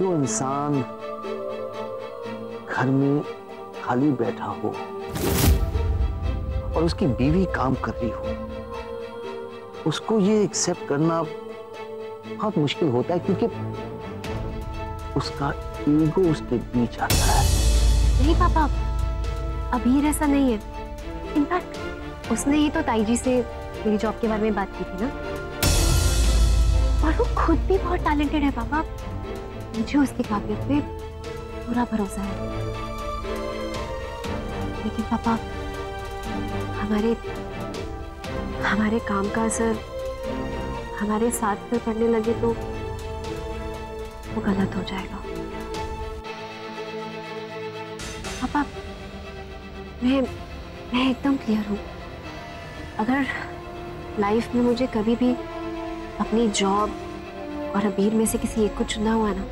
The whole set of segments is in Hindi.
जो इंसान घर में खाली बैठा हो और उसकी बीवी काम कर रही हो, उसको ये एक्सेप्ट करना बहुत मुश्किल होता है, क्योंकि उसका ईगो उसके बीच आता है। नहीं पापा, अभी ऐसा नहीं है। इनफैक्ट उसने ही तो ताई जी से मेरी जॉब के बारे में बात की थी ना, और वो खुद भी बहुत टैलेंटेड है पापा। मुझे उसकी काबिलियत पे पूरा भरोसा है। लेकिन पापा, हमारे काम का असर हमारे साथ पर पड़ने लगे तो वो गलत हो जाएगा। पापा, मैं एकदम क्लियर हूँ। अगर लाइफ में मुझे कभी भी अपनी जॉब और अबीर में से किसी एक को चुनना हुआ ना,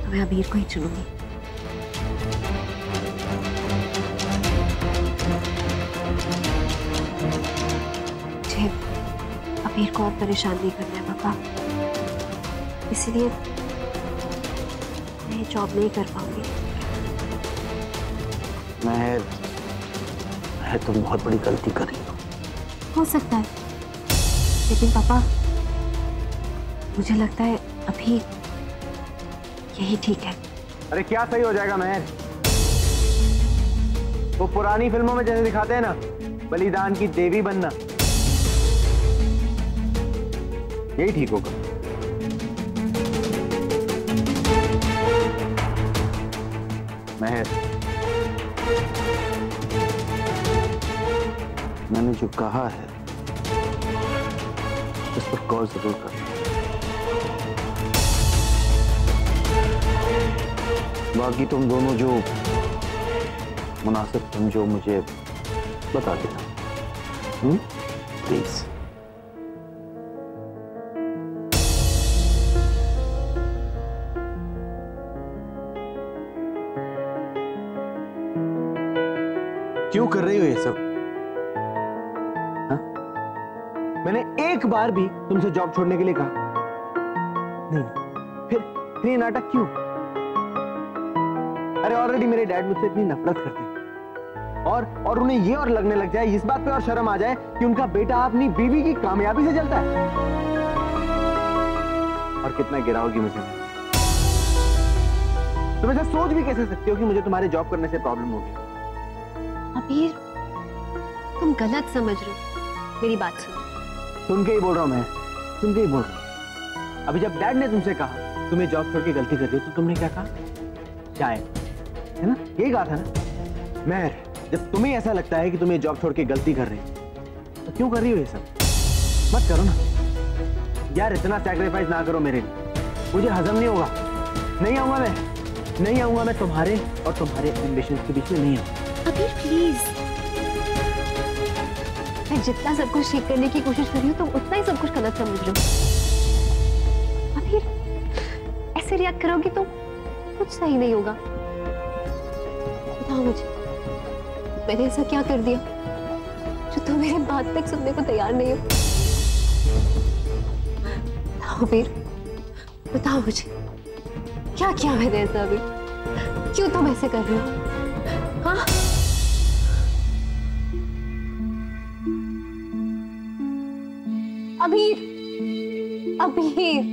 तो मैं अबीर को ही चुनूंगी। मुझे अबीर को और परेशान नहीं करना है पापा, इसलिए मैं जॉब नहीं कर पाऊंगी। मैं तुम बहुत बड़ी गलती कर रही हो सकता है, लेकिन पापा मुझे लगता है अभी यही ठीक है। अरे क्या सही हो जाएगा महर? वो पुरानी फिल्मों में जैसे दिखाते हैं ना, बलिदान की देवी बनना, यही ठीक होगा। महर, मैंने जो कहा है इस पर गौर जरूर करना। बाकी तुम दोनों जो मुनासिब समझो मुझे बता देना, प्लीज। क्यों कर रही हो ये सब? मैंने एक बार भी तुमसे जॉब छोड़ने के लिए कहा नहीं। फिर ये नाटक क्यों? अरे ऑलरेडी मेरे डैड मुझसे इतनी नफरत करते हैं, और उन्हें ये और लगने लग जाए, इस बात पे और शर्म आ जाए कि उनका बेटा अपनी बीवी की कामयाबी से जलता है। और कितना गिराओगी मुझे? तुम ऐसा सोच भी कैसे सकते हो कि मुझे तुम्हारे जॉब करने से प्रॉब्लम होगी? अबीर, तुम गलत समझ रहे हो, मेरी बात सुनो। सुन के ही बोल रहा हूं मैं, सुन के ही बोल रहा हूं। अभी जब डैड ने तुमसे कहा तुम्हें जॉब छोड़ के गलती कर दी, तो तुमने क्या कहा? शायद, है ना? यही कहा था ना? महर, जब तुम्हें ऐसा लगता है कि तुम्हें जॉब छोड़ के गलती कर रही हो, तो क्यों कर रही हो ये सब? मत करो ना यार, इतना सैक्रिफाइस ना करो मेरे लिए, मुझे हजम नहीं होगा। नहीं आऊंगा मैं तुम्हारे और तुम्हारे एम्बिशंस के बीच में नहीं आऊंगा। अबीर प्लीज, मैं जितना सब कुछ ठीक करने की कोशिश कर रही हूँ तुम उतना ही सब कुछ गलत समझ रहे हो। अबीर ऐसे रिएक्ट करोगी तो कुछ सही नहीं होगा। बताओ मुझे, मैंने ऐसा क्या कर दिया जो तुम मेरी बात तक सुनने को तैयार नहीं हो? बताओ अबीर, बताओ मुझे, क्या किया मैंने ऐसा? अबीर क्यों तुम ऐसे कर रहे हो? हाँ, अबीर, अबीर,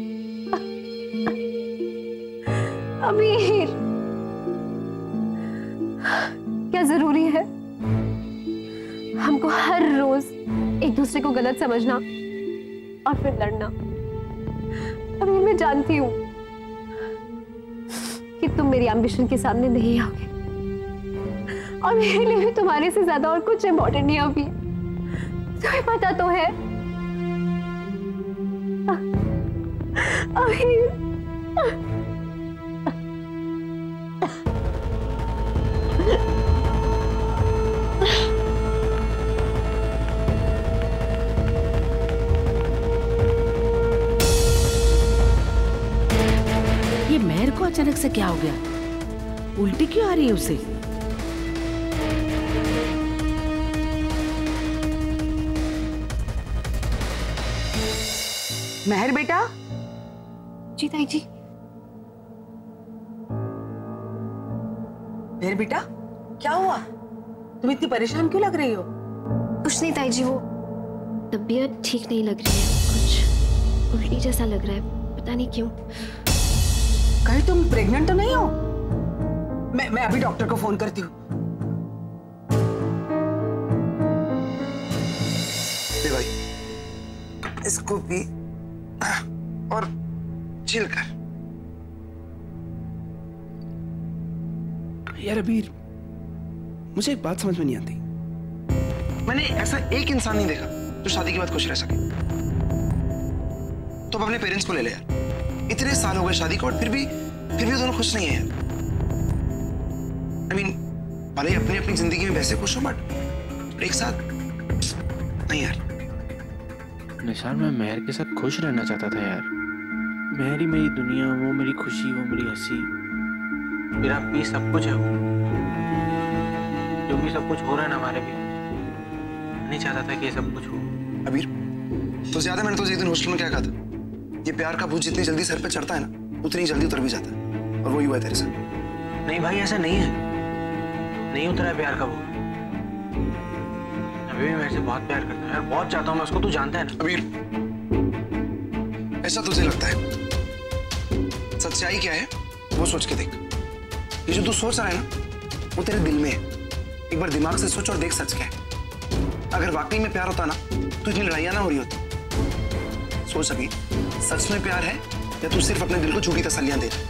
अबीर, क्या जरूरी है हमको हर रोज एक दूसरे को गलत समझना और फिर लड़ना? अबीर, मैं जानती हूँ कि तुम मेरी एम्बिशन के सामने नहीं आओगे, और मेरे लिए भी तुम्हारे से ज्यादा और कुछ इम्पोर्टेंट नहीं अभी। तुम्हें पता तो है अबीर। ये महर को अचानक से क्या हो गया? उल्टी क्यों आ रही है उसे? महर बेटा, जी ताई जी। मेरे बेटा क्या हुआ? तुम इतनी परेशान क्यों लग रही हो? कुछ नहीं ताई जी, वो तबीयत ठीक नहीं लग रही है, कुछ उल्टी जैसा लग रहा है, पता नहीं क्यों। कहीं तुम प्रेग्नेंट तो नहीं हो? मैं अभी डॉक्टर को फोन करती हूँ। ले भाई, इसको भी और चिल कर। यार अबीर, मुझे एक बात समझ में नहीं आती। मैंने ऐसा एक इंसान नहीं देखा जो शादी के बाद खुश रह सके। तो अब अपने पेरेंट्स को ले ले यार। इतने साल हो गए शादी को और फिर भी वो दोनों खुश नहीं है यार। I mean, भले ही अपनी अपनी जिंदगी में वैसे खुश हो बट एक साथ नहीं यार। निसार, मैं मेहर के साथ खुश रहना चाहता था यार। मेहर ही मेरी दुनिया, वो मेरी खुशी, वो मेरी हंसी, मेरा भी सब कुछ है। वो जो भी सब कुछ हो रहा है ना हमारे भी, नहीं चाहता था कि ये सब कुछ हो। अबीर, तो ज्यादा मैंने तो एक दिन हॉस्टल में क्या कहा था, ये प्यार का भूत जितनी जल्दी सर पे चढ़ता है ना उतनी जल्दी उतर भी जाता है, और वही हुआ है तेरे साथ। नहीं भाई, ऐसा नहीं है, नहीं उतरा है प्यार का भूत। अभी भी मेरे से बहुत प्यार करता है यार, बहुत चाहता हूँ मैं उसको, तू जानता है ना। अबीर, ऐसा तुझे लगता है, सच्चाई क्या है वो सोच के देख। ये जो तू सोच रहा है ना वो तेरे दिल में है। एक बार दिमाग से सोच और देख सच क्या है। अगर वाकई में प्यार होता ना तो इतनी लड़ाइयां ना हो रही होती। सोच अबीर, सच में प्यार है या तू सिर्फ अपने दिल को झूठी तसल्लियां दे रहा है?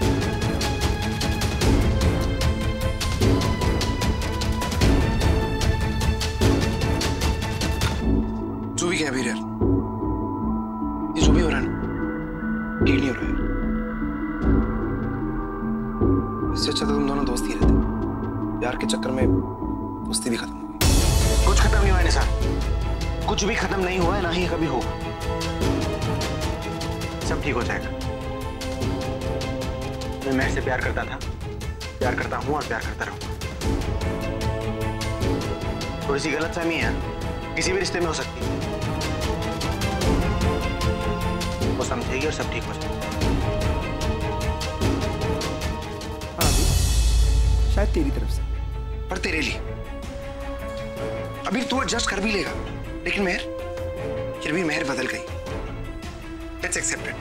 जो भी कह अबीर यार, ये जो भी हो रहा है ना ठीक नहीं हो रहा है। इससे अच्छा तो तुम दोनों दोस्त ही रहते। प्यार के चक्कर में दोस्ती भी खत्म हो गई। कुछ खत्म नहीं हुआ है निसार, कुछ भी खत्म नहीं हुआ है, ना ही कभी होगा। सब ठीक हो जाएगा। मैं मेहर से प्यार करता था, प्यार करता हूँ और प्यार करता रहूंगा। थोड़ी सी गलतफहमी है किसी भी रिश्ते में हो सकती है, वो समझेगी और सब ठीक हो जाएगा। शायद तेरी तरफ से, पर तेरे लिए। अभी तू एडजस्ट कर भी लेगा, लेकिन मेहर, फिर भी मेहर बदल गई। Let's accept it.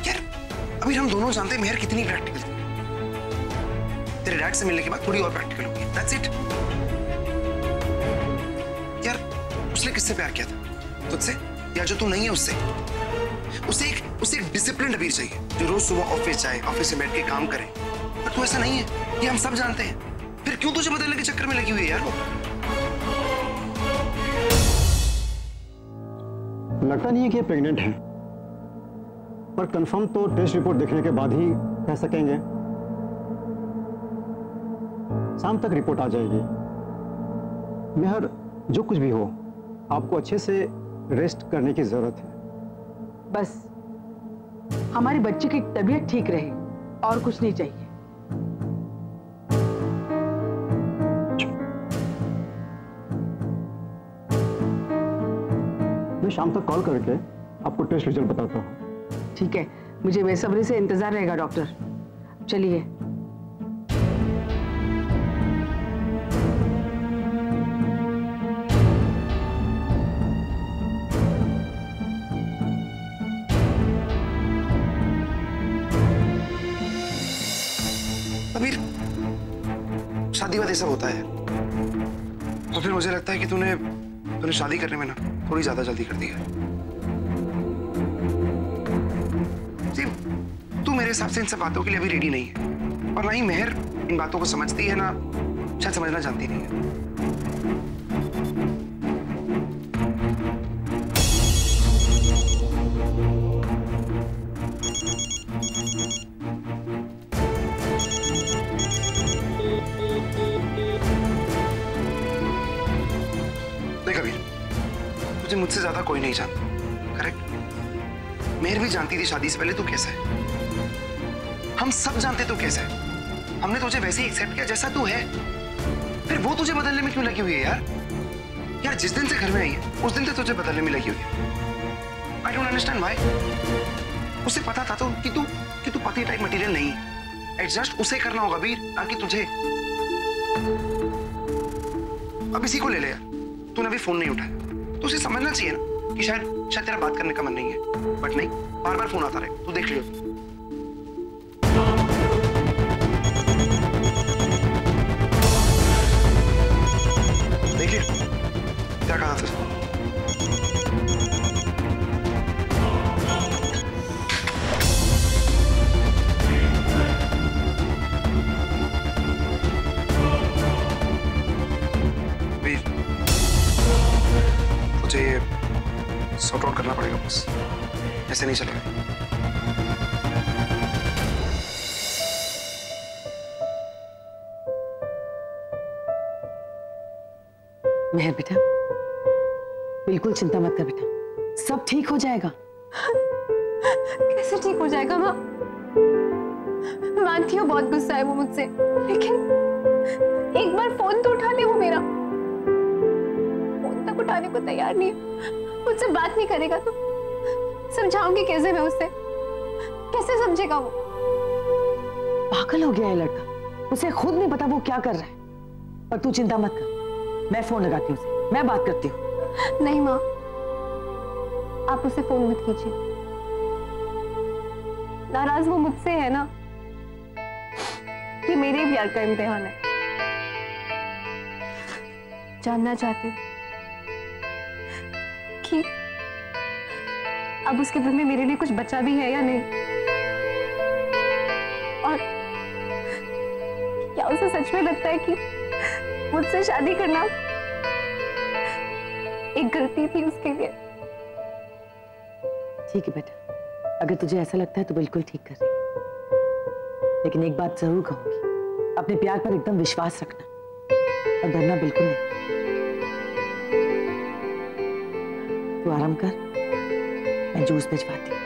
यार अभी हम दोनों जानते हैं मेहर कितनी प्रैक्टिकल थी। तेरे डैड से मिलने के बाद थोड़ी और प्रैक्टिकल होगी, दैट्स इट। यार उसने किससे प्यार किया था? तुझसे, या जो तू नहीं है उससे? उसे एक डिसिप्लिन अबीर चाहिए जो रोज सुबह ऑफिस जाए, ऑफिस से बैठ के काम करे। पर तू ऐसा नहीं है, ये हम सब जानते हैं। फिर क्यों तुझे बदलने के चक्कर में लगी हुई है यार वो? लगता नहीं है कि ये प्रेग्नेंट है, पर कंफर्म तो टेस्ट रिपोर्ट देखने के बाद ही कह सकेंगे। शाम तक रिपोर्ट आ जाएगी। मेहर, जो कुछ भी हो, आपको अच्छे से रेस्ट करने की जरूरत है। बस हमारी बच्ची की तबीयत ठीक रहे और कुछ नहीं चाहिए। मैं शाम तक कॉल करके आपको टेस्ट रिजल्ट बताता हूँ। ठीक है, मुझे बेसब्री से इंतजार रहेगा डॉक्टर। चलिए। अबीर, शादी वादी सब होता है, और फिर मुझे लगता है कि तूने शादी करने में ना थोड़ी ज्यादा जल्दी कर दी है। जी, तू मेरे हिसाब से इन सब बातों के लिए अभी रेडी नहीं है, और ना ही मेहर इन बातों को समझती है, ना शायद समझना जानती नहीं है। देख अबीर, तुझे मुझसे ज्यादा कोई नहीं जानता, करेक्ट? मेहर भी जानती थी शादी से पहले तू कैसा है। हम सब जानते तू कैसा है। हमने तुझे वैसे ही एक्सेप्ट किया जैसा तू है। फिर वो तुझे बदलने में क्यों लगी हुई है यार? यार जिस दिन से घर में आई है उस दिन से तुझे बदलने में लगी हुई है। I don't understand why. उसे पता था तो कि तू उसी टाइप मटेरियल नहीं है। एडजस्ट उसे करना होगा वीर, ना कि तुझे। अब इसी को ले ले यार। तूने अभी फोन नहीं उठाया तो उसे समझना चाहिए ना कि शायद तेरा बात करने का मन नहीं है, बट नहीं, बार बार फोन आता रहे। तू देख लियो। देख लिया क्या कहा था? सॉर्ट आउट करना पड़ेगा बस, ऐसे नहीं चलेगा। मेहर बेटा, बिल्कुल चिंता मत कर बेटा, सब ठीक हो जाएगा। कैसे ठीक हो जाएगा माँ? मानती हूँ बहुत गुस्सा है वो मुझसे, लेकिन एक बार फोन तो उठा ले। वो मेरा फोन तक उठाने को तैयार नहीं है, मुझसे बात नहीं करेगा तो समझाऊंगी कैसे मैं उसे? कैसे समझेगा वो? पागल हो गया है लड़का, उसे खुद नहीं पता वो क्या कर रहा है। पर तू चिंता मत कर, मैं फोन लगाती हूँ उसे, मैं बात करती हूँ। नहीं माँ, आप उसे फोन मत कीजिए। नाराज वो मुझसे है ना, कि मेरे प्यार का इम्तिहान है। जानना चाहती हूँ कि अब उसके दिल में मेरे लिए कुछ बचा भी है या नहीं, और क्या उसे सच में लगता है कि मुझसे शादी करना एक गलती थी उसके लिए? ठीक है बेटा, अगर तुझे ऐसा लगता है तो बिल्कुल ठीक कर रही है, लेकिन एक बात जरूर कहूंगी, अपने प्यार पर एकदम विश्वास रखना और डरना बिल्कुल नहीं। तू आराम कर, मैं जूस भिजवाती हूँ।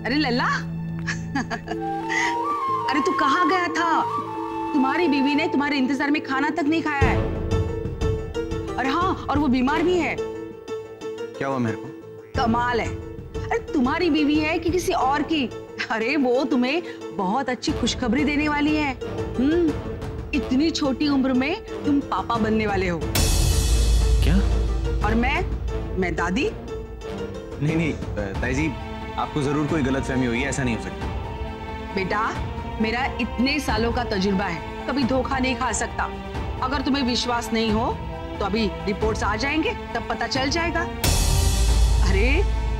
अरे लल्ला, अरे तू कहाँ गया था? तुम्हारी बीवी ने तुम्हारे इंतजार में खाना तक नहीं खाया है। अरे हाँ, और वो बीमार भी है। क्या हुआ मेरे को? कमाल है, अरे तुम्हारी बीवी है कि किसी और की? अरे वो तुम्हें बहुत अच्छी खुशखबरी देने वाली है। इतनी छोटी उम्र में तुम पापा बनने वाले हो। क्या? और मैं दादी। नहीं ताई जी, आपको जरूर कोई गलतफहमी हुई है, ऐसा नहीं हो सकता। बेटा, मेरा इतने सालों का तजुर्बा है, कभी धोखा नहीं खा सकता। अगर तुम्हें विश्वास नहीं हो तो अभी रिपोर्ट्स आ जाएंगे, तब पता चल जाएगा। अरे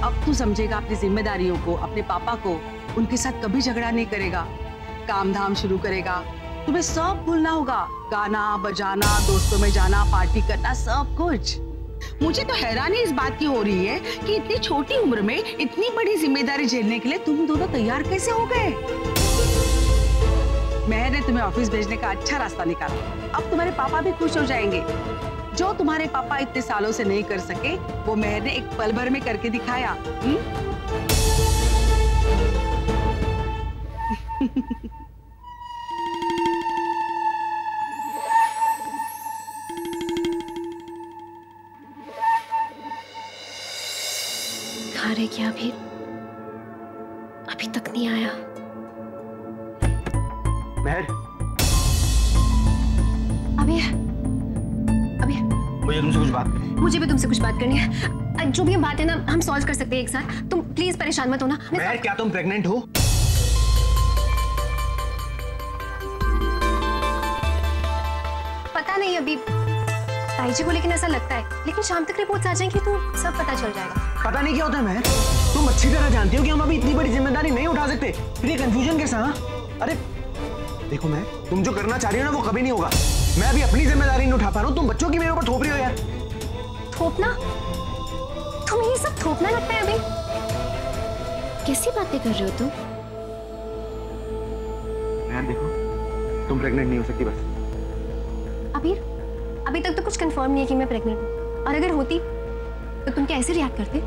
अब तू समझेगा अपनी जिम्मेदारियों को, अपने पापा को। उनके साथ कभी झगड़ा नहीं करेगा, काम धाम शुरू करेगा। तुम्हें सब भूलना होगा, गाना बजाना, दोस्तों में जाना, पार्टी करना, सब कुछ। मुझे तो हैरानी इस बात की हो रही है कि इतनी छोटी उम्र में इतनी बड़ी जिम्मेदारी झेलने के लिए तुम दोनों तैयार कैसे हो गए? मैंने तुम्हें ऑफिस भेजने का अच्छा रास्ता निकाला। अब तुम्हारे पापा भी खुश हो जाएंगे। जो तुम्हारे पापा इतने सालों से नहीं कर सके, वो मेहर ने एक पल भर में करके दिखाया। अरे क्या भी अभी तक नहीं आया? मेहर, अभी मुझे तुमसे कुछ बात करनी है। मुझे भी तुमसे कुछ बात करनी है। जो भी बात है ना, हम सॉल्व कर सकते हैं एक साथ। तुम प्लीज परेशान मत होना। मेहर, क्या तुम प्रेग्नेंट हो? पता नहीं अभी ताई जी को, लेकिन ऐसा लगता है। लेकिन शाम तक रिपोर्ट्स आ जाएंगी तो सब पता चल जाएगा। पता नहीं क्या होता है मेहर, तुम अच्छी तरह जानती हो कि हम अभी इतनी बड़ी जिम्मेदारी नहीं उठा सकते, फिर ये कंफ्यूजन कैसा? अरे देखो मैं, तुम जो करना चाह रही हो ना वो कभी नहीं होगा। मैं अभी अपनी जिम्मेदारी नहीं उठा पा रहा हूँ, तुम बच्चों की मेरे ऊपर थोप रही हो यार। थोपना? तुम्हें ये सब थोपना लगता है अभी? कैसी बातें कर रहे हो तुम? मेहर देखो, तुम प्रेग्नेंट नहीं हो सकती बस। अभी तक तो कुछ कंफर्म नहीं है कि मैं प्रेग्नेंट हूँ, और अगर होती तो तुम क्या ऐसे रिएक्ट करते?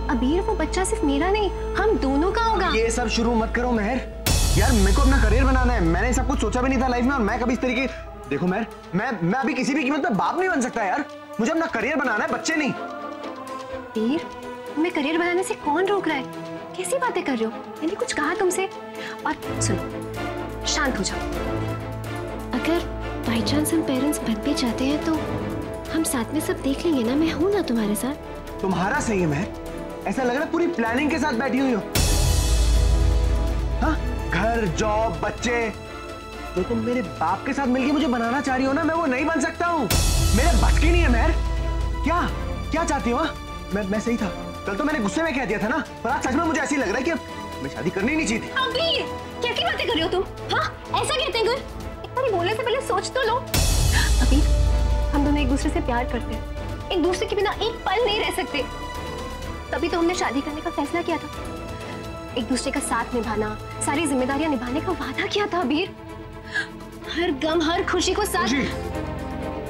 अबीर, वो बच्चा सिर्फ मेरा नहीं, हम दोनों का होगा। ये सब शुरू मत करो मेहर, यार मेरे को अपना करियर बनाना है, मैंने सब कुछ सोचा भी नहीं था लाइफ में, और मैं कभी इस तरीके, देखो मैं अभी किसी भी कीमत पे बाप नहीं बन सकता यार, मुझे अपना करियर बनाना है, बच्चे नहीं। वीर, तुम्हें करियर बनाने से कौन रोक रहा है? कैसी बातें कर रहे हो? मैंने कुछ कहा तुमसे? और सुनो, शांत हो जाओ। अगर बाई चांस हम पेरेंट्स बन भी जाते हैं तो हम साथ में सब देख लेंगे ना, मैं हूं ना तुम्हारे साथ। तुम्हारा सही है महर, ऐसा लग रहा है पूरी प्लानिंग के साथ बैठी हुई हो। हाँ, घर, जॉब, बच्चे, जो तुम मेरे बाप के साथ मिलके मुझे बनाना चाह रही हो ना, मैं वो नहीं बन सकता हूँ, मेरे बस की नहीं है महर। क्या क्या चाहती हो? मैं सही था, कल तो मैंने गुस्से में कह दिया था ना, पर आज सच में मुझे ऐसी लग रहा है कि मैं शादी करनी नहीं चाहिए। अबीर, कैसी बातें कर रहे हो तुम? हाँ, ऐसा कहते हैं? एक बार बोलने से पहले सोच तो लो। अबीर, हम दोनों एक दूसरे से प्यार करते हैं, एक दूसरे के बिना एक पल नहीं रह सकते, तभी तो हमने शादी करने का फैसला किया था। एक दूसरे का साथ निभाना, सारी जिम्मेदारियां निभाने का वादा किया था अबीर। हर गम, हर खुशी को साथ।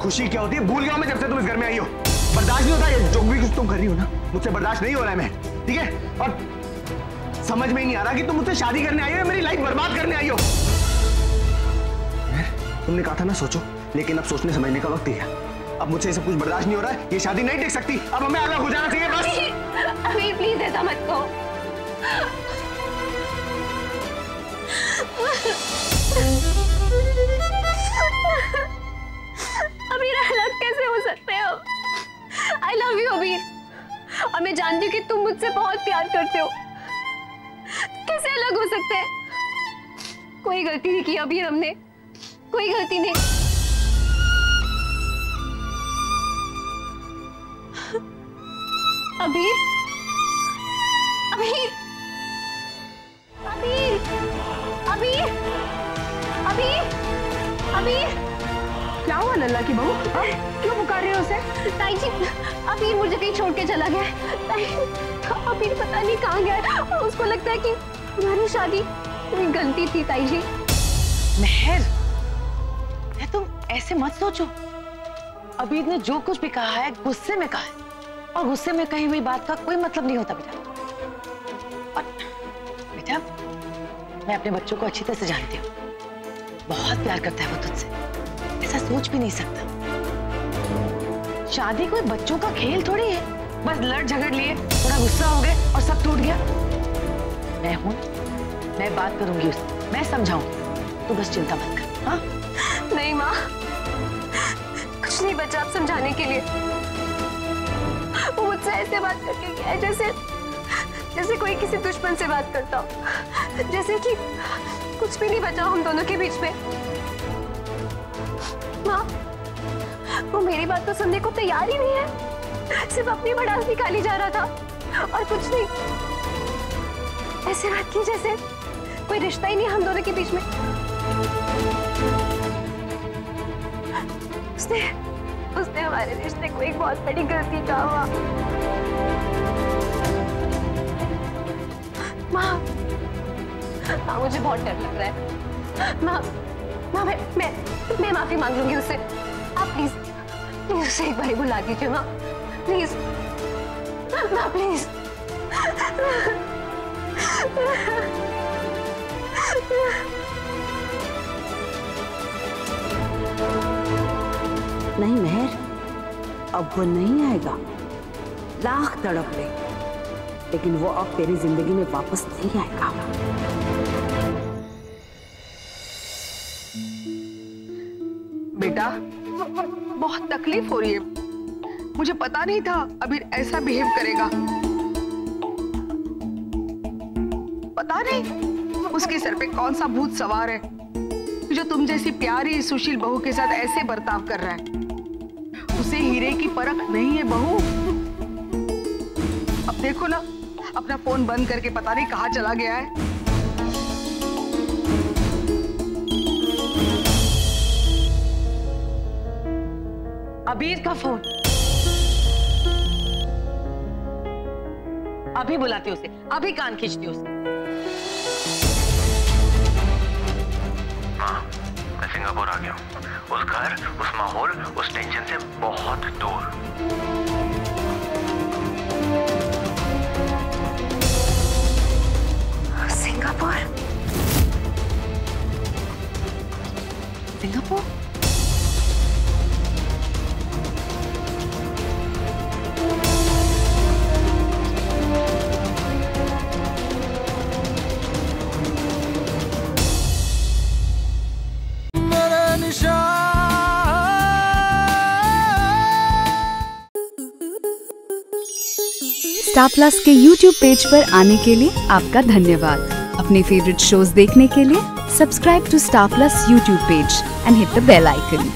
खुशी क्या होती है भूल गया मैं जब से तुम इस घर में आई हो। बर्दाश्त नहीं होता ये जो भी कुछ तुम कर रही हो ना, मुझसे बर्दाश्त नहीं हो रहा है मैं, ठीक है? और समझ में ही नहीं आ रहा कि तुम मुझसे शादी करने आई हो या मेरी लाइफ बर्बाद करने आई हो। तुमने कहा था ना सोचो, लेकिन अब सोचने समझने का वक्त ही है। अब मुझसे सब कुछ बर्दाश्त नहीं हो रहा है, ये शादी नहीं टिक सकती, अब हमें अलग हो जाना चाहिए बस। अबीर प्लीज ऐसा मत कहो। अबीर अलग कैसे हो सकते हैं हम? आई लव यू अबीर, और मैं जानती हूँ कि तुम मुझसे बहुत प्यार करते हो, कैसे अलग हो सकते हैं? कोई गलती नहीं की अबीर हमने, कोई गलती नहीं। अबीर, अबीर, अबीर, अबीर, अबीर, अबीर, क्या हुआ लल्ला की बहू? क्यों पुकार रहे हो उसे? ताई जी, अबीर मुझे कहीं छोड़ के चला गया है। ताई, अबीर पता नहीं कहाँ गया है, और उसको लगता है कि हमारी शादी कोई गलती थी। ताई जी, महर, तुम ऐसे मत सोचो, अबीर ने जो कुछ भी कहा है गुस्से में कहा है, और गुस्से में कही हुई बात का कोई मतलब नहीं होता बेटा। और बेटा, मैं अपने बच्चों को अच्छी तरह से जानती हूँ, बहुत प्यार करता है वो तुझसे, ऐसा सोच भी नहीं सकता। शादी कोई बच्चों का खेल थोड़ी है, बस लड़ झगड़ लिए, थोड़ा गुस्सा हो गए और सब टूट गया। मैं हूं, मैं बात करूंगी उससे, मैं समझाऊंगी, तू बस चिंता मत कर। हाँ? नहीं माँ, कुछ नहीं बचा आप समझाने के लिए। वो मुझसे ऐसे बात करके गया है जैसे कोई किसी दुश्मन से बात करता हो, जैसे कि कुछ भी नहीं बचा हम दोनों के बीच में। माँ, वो मेरी बात तो सुनने को तैयार ही नहीं है, सिर्फ अपनी भड़ास निकाली जा रहा था और कुछ नहीं। ऐसे बात की जैसे कोई रिश्ता ही नहीं हम दोनों के बीच में। उसने हमारे रिश्ते को एक बहुत बड़ी गलती कहा हुआ। माँ, मुझे बहुत डर लग रहा है। माँ, मैं माफी मांग लूंगी उससे। आप प्लीज उसे एक बार बुला दीजिए माँ, प्लीज। माँ प्लीज। नहीं महर, अब वो नहीं आएगा, लाख तड़प ले, लेकिन वो अब तेरी जिंदगी में वापस नहीं आएगा। बेटा, बहुत तकलीफ हो रही है, मुझे पता नहीं था अबीर ऐसा बिहेव करेगा। पता नहीं उसके सर पे कौन सा भूत सवार है जो तुम जैसी प्यारी सुशील बहू के साथ ऐसे बर्ताव कर रहा है। उसे हीरे की परख नहीं है बहू। अब देखो ना, अपना फोन बंद करके पता नहीं कहाँ चला गया है। अबीर का फोन, अभी बुलाती उसे, अभी कान खींचती उसे। हाँ, मैं सिंगापुर आ गया हूँ। उस घर, उस माहौल, उस टेंशन से बहुत दूर। सिंगापुर? सिंगापुर? स्टार प्लस के YouTube पेज पर आने के लिए आपका धन्यवाद। अपने फेवरेट शोज देखने के लिए subscribe to star plus YouTube page and hit the bell icon.